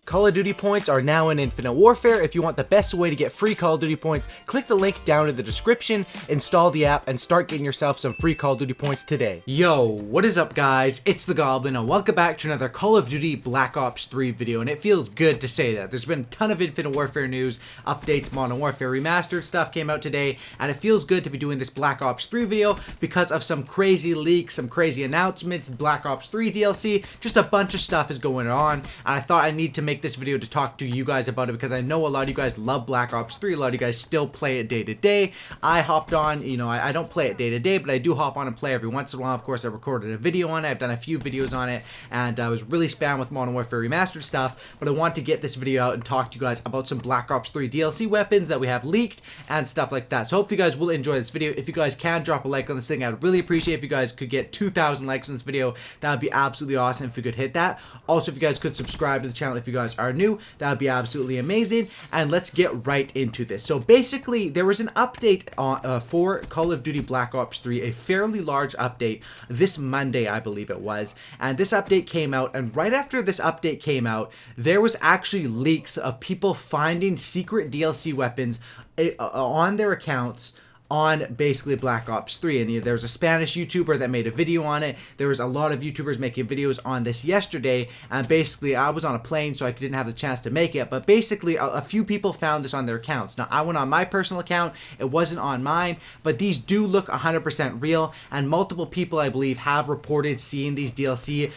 Call of Duty points are now in Infinite Warfare. If you want the best way to get free Call of Duty points, click the link down in the description, install the app, and start getting yourself some free Call of Duty points today. Yo, what is up guys? It's the Goblin, and welcome back to another Call of Duty Black Ops 3 video, and it feels good to say that. There's been a ton of Infinite Warfare news, updates, Modern Warfare Remastered stuff came out today, and it feels good to be doing this Black Ops 3 video because of some crazy leaks, some crazy announcements, Black Ops 3 DLC, just a bunch of stuff is going on, and I thought I need to make this video to talk to you guys about it because I know a lot of you guys love Black Ops 3, a lot of you guys still play it day to day. I hopped on, you know, I don't play it day to day, but I do hop on and play every once in a while. Of course, I recorded a video on it, I've done a few videos on it, and I was really spammed with Modern Warfare Remastered stuff, but I want to get this video out and talk to you guys about some Black Ops 3 DLC weapons that we have leaked and stuff like that. So hopefully you guys will enjoy this video. If you guys can drop a like on this thing, I'd really appreciate if you guys could get 2,000 likes on this video. That would be absolutely awesome if you could hit that. Also, if you guys could subscribe to the channel if you guys are new, that would be absolutely amazing. And let's get right into this. So basically, there was an update on, for Call of Duty Black Ops 3, a fairly large update this Monday, I believe it was. And this update came out, and right after this update came out, there was actually leaks of people finding secret DLC weapons on their accounts on basically Black Ops 3, and there was a Spanish YouTuber that made a video on it. There was a lot of YouTubers making videos on this yesterday, and basically I was on a plane so I didn't have the chance to make it, but basically a few people found this on their accounts. Now I went on my personal account, it wasn't on mine, but these do look 100% real, and multiple people I believe have reported seeing these DLC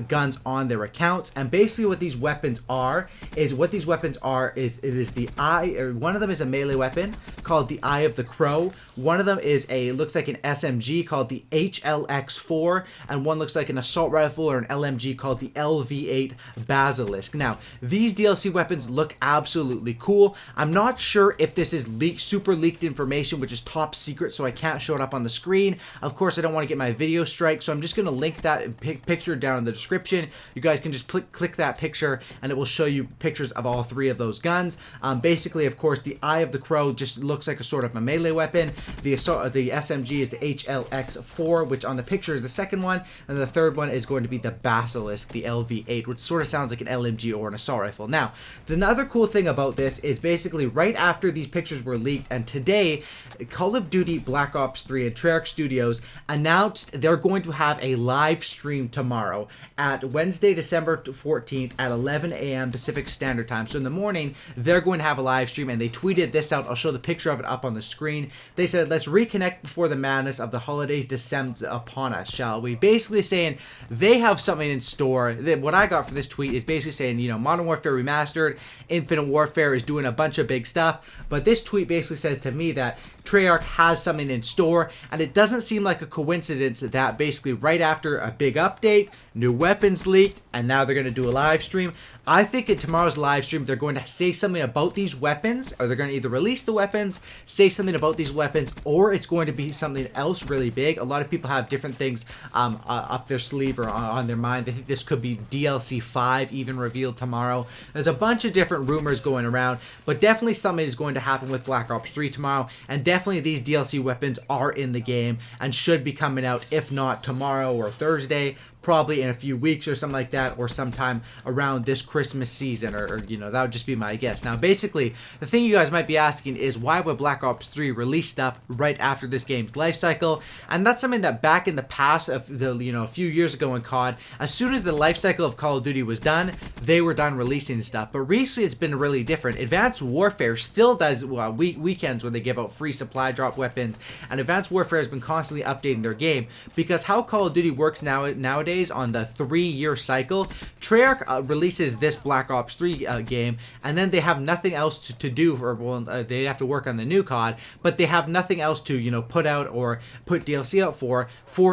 guns on their accounts. And basically what these weapons are is the eye, or one of them is a melee weapon called the Eye of the Crow. One of them is looks like an SMG called the HLX4, and one looks like an assault rifle or an LMG called the Lv8 Basilisk. Now, these DLC weapons look absolutely cool. I'm not sure if this is super leaked information, which is top secret, so I can't show it up on the screen. Of course, I don't want to get my video strike, so I'm just going to link that picture down in the description. You guys can just click that picture, and it will show you pictures of all three of those guns. Basically, of course, the Eye of the Crow just looks like a sort of a melee weapon. The SMG is the HLX4, which on the picture is the second one, and the third one is going to be the Basilisk, the Lv8, which sort of sounds like an LMG or an assault rifle. Now, the other cool thing about this is basically right after these pictures were leaked, and today, Call of Duty Black Ops 3 and Treyarch Studios announced they're going to have a live stream tomorrow at Wednesday, December 14th at 11 a.m. Pacific Standard Time. So in the morning, they're going to have a live stream, and they tweeted this out. I'll show the picture of it up on the screen. They said, "Let's reconnect before the madness of the holidays descends upon us, shall we?" Basically saying they have something in store. What I got for this tweet is basically saying, you know, Modern Warfare Remastered, Infinite Warfare is doing a bunch of big stuff, but this tweet basically says to me that Treyarch has something in store, and it doesn't seem like a coincidence that basically right after a big update, new weapons leaked, and now they're going to do a live stream. I think in tomorrow's live stream, they're going to say something about these weapons, or they're going to either release the weapons, say something about these weapons, or it's going to be something else really big. A lot of people have different things up their sleeve or on their mind. They think this could be DLC 5 even revealed tomorrow. There's a bunch of different rumors going around, but definitely something is going to happen with Black Ops 3 tomorrow, and definitely these DLC weapons are in the game and should be coming out, if not tomorrow or Thursday, probably in a few weeks or something like that, or sometime around this Christmas season, or you know, that would just be my guess. Now, basically, the thing you guys might be asking is why would Black Ops 3 release stuff right after this game's life cycle? And that's something that back in the past, of the, you know, a few years ago in COD, as soon as the life cycle of Call of Duty was done, they were done releasing stuff. But recently, it's been really different. Advanced Warfare still does weekends where they give out free supply drop weapons, and Advanced Warfare has been constantly updating their game because how Call of Duty works nowadays on the 3-year cycle, Treyarch releases this Black Ops 3 game, and then they have nothing else to do, or well, they have to work on the new COD, but they have nothing else to, you know, put out or put DLC out for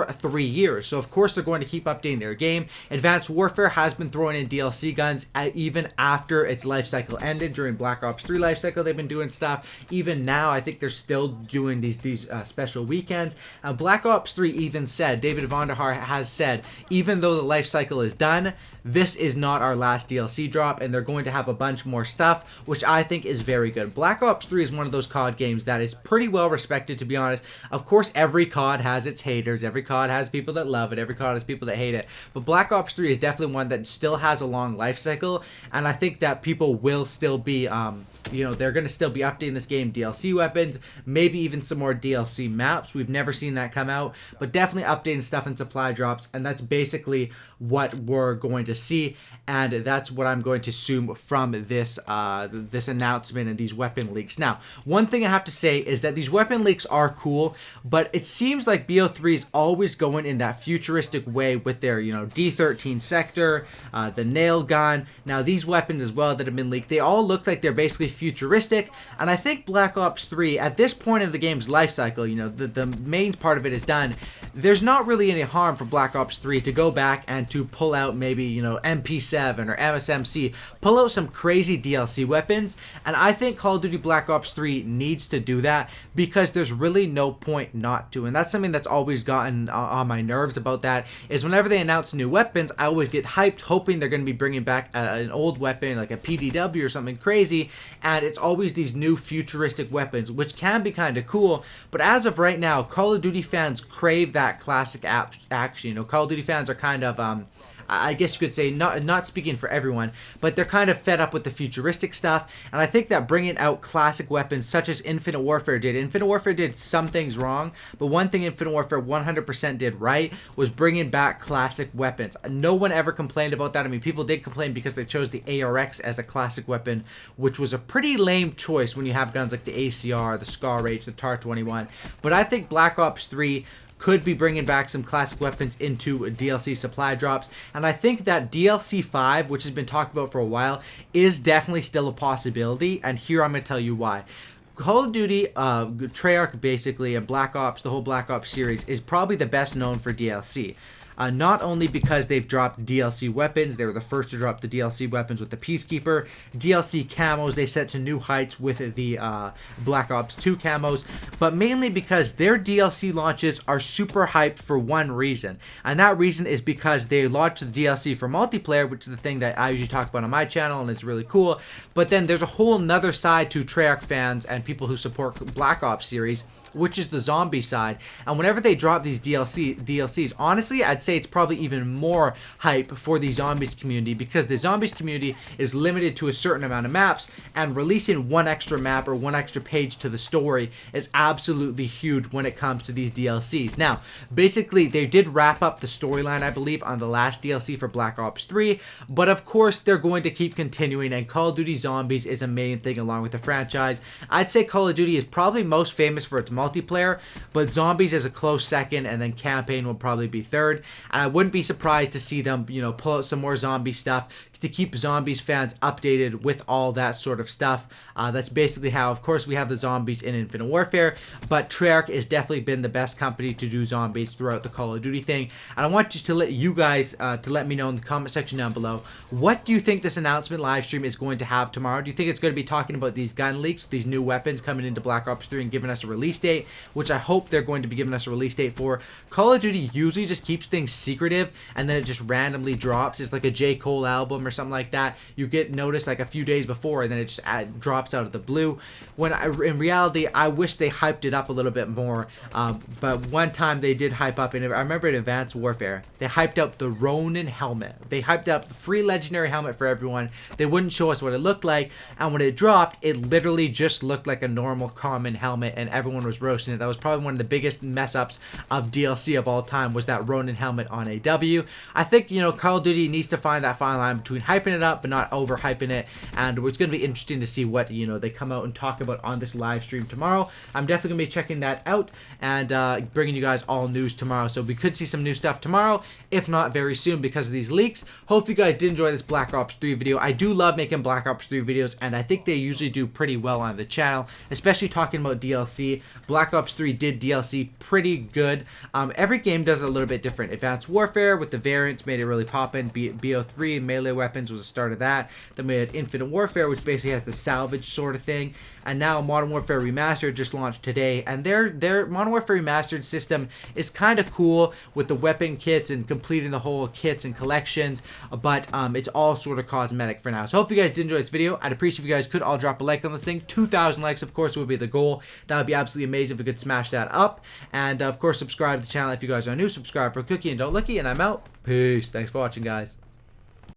3 years. So of course they're going to keep updating their game. Advanced Warfare has been throwing in DLC guns even after its life cycle ended. During Black Ops 3 life cycle, they've been doing stuff. Even now, I think they're still doing these special weekends. Black Ops 3 even said, David Vonderhaar has said, even though the life cycle is done, this is not our last DLC drop, and they're going to have a bunch more stuff, which I think is very good. Black Ops 3 is one of those COD games that is pretty well respected, to be honest. Of course, every COD has its haters. Every COD has people that love it. Every COD has people that hate it. But Black Ops 3 is definitely one that still has a long life cycle, and I think that people will still be, they're going to still be updating this game, DLC weapons, maybe even some more DLC maps. We've never seen that come out, but definitely updating stuff in supply drops, and that's basically what we're going to see, and that's what I'm going to assume from this this announcement and these weapon leaks. Now, one thing I have to say is that these weapon leaks are cool, but it seems like BO3 is always going in that futuristic way with their, D13 sector, the nail gun. Now, these weapons as well that have been leaked, they all look like they're basically futuristic, and I think Black Ops 3, at this point of the game's life cycle, the main part of it is done. There's not really any harm for Black Ops 3 to go back and to pull out maybe, MP7 or MSMC, pull out some crazy DLC weapons, and I think Call of Duty Black Ops 3 needs to do that because there's really no point not to, and that's something that's always gotten on my nerves about that, is whenever they announce new weapons, I always get hyped hoping they're going to be bringing back an old weapon like a PDW or something crazy, and it's always these new futuristic weapons, which can be kind of cool, but as of right now, Call of Duty fans crave that classic action. Call of Duty fans are kind of, I guess you could say, not speaking for everyone, but they're kind of fed up with the futuristic stuff, and I think that bringing out classic weapons such as Infinite Warfare did some things wrong, but one thing Infinite Warfare 100% did right was bringing back classic weapons. No one ever complained about that. I mean, people did complain because they chose the ARX as a classic weapon, which was a pretty lame choice when you have guns like the ACR, the Scar H, the TAR-21, but I think Black Ops 3 could be bringing back some classic weapons into DLC supply drops, and I think that DLC 5, which has been talked about for a while, is definitely still a possibility, and here I'm going to tell you why. Call of Duty, Treyarch basically, and Black Ops, the whole Black Ops series, is probably the best known for DLC. Not only because they've dropped DLC weapons, they were the first to drop the DLC weapons with the Peacekeeper, DLC camos, they set to new heights with the Black Ops 2 camos, but mainly because their DLC launches are super hyped for one reason, and that reason is because they launched the DLC for multiplayer, which is the thing that I usually talk about on my channel, and it's really cool, but then there's a whole nother side to Treyarch fans and people who support Black Ops series, which is the zombie side, and whenever they drop these DLCs, honestly, I'd say it's probably even more hype for the zombies community, because the zombies community is limited to a certain amount of maps, and releasing one extra map or one extra page to the story is absolutely huge when it comes to these DLCs. Now, basically, they did wrap up the storyline, I believe, on the last DLC for Black Ops 3, but of course, they're going to keep continuing, and Call of Duty Zombies is a main thing along with the franchise. I'd say Call of Duty is probably most famous for its multiplayer, but Zombies is a close second, and then Campaign will probably be third, and I wouldn't be surprised to see them, pull out some more zombie stuff to keep Zombies fans updated with all that sort of stuff. That's basically how, of course, we have the zombies in Infinite Warfare, but Treyarch has definitely been the best company to do zombies throughout the Call of Duty thing, and I want to let me know in the comment section down below, what do you think this announcement live stream is going to have tomorrow? Do you think it's going to be talking about these gun leaks, these new weapons coming into Black Ops 3 and giving us a release date, which I hope they're going to be giving us a release date for? Call of Duty usually just keeps things secretive, and then it just randomly drops. It's like a J. Cole album or something like that. You get noticed like a few days before, and then it just drops out of the blue. In reality, I wish they hyped it up a little bit more, but one time they did hype up, and I remember in Advanced Warfare, they hyped up the Ronin helmet. They hyped up the free legendary helmet for everyone. They wouldn't show us what it looked like, and when it dropped, it literally just looked like a normal common helmet, and everyone was roasting it. That was probably one of the biggest mess ups of DLC of all time, was that Ronin helmet on AW. I think, Call of Duty needs to find that fine line between hyping it up but not overhyping it, and it's going to be interesting to see what they come out and talk about on this live stream tomorrow. I'm definitely going to be checking that out and bringing you guys all news tomorrow, so we could see some new stuff tomorrow, if not very soon, because of these leaks. Hopefully you guys did enjoy this Black Ops 3 video. I do love making Black Ops 3 videos, and I think they usually do pretty well on the channel, especially talking about DLC. Black Ops 3 did DLC pretty good. Every game does it a little bit different. Advanced Warfare with the variants made it really poppin'. BO3 and Melee weapons was the start of that. Then we had Infinite Warfare, which basically has the salvage sort of thing. And now Modern Warfare Remastered just launched today, and their Modern Warfare Remastered system is kind of cool with the weapon kits and completing the whole kits and collections, but it's all sort of cosmetic for now. So hope you guys did enjoy this video. I'd appreciate if you guys could all drop a like on this thing. 2,000 likes, of course, would be the goal. That would be absolutely amazing if we could smash that up. And of course, subscribe to the channel if you guys are new. Subscribe for Cookie and Don't Licky, and I'm out. Peace. Thanks for watching, guys.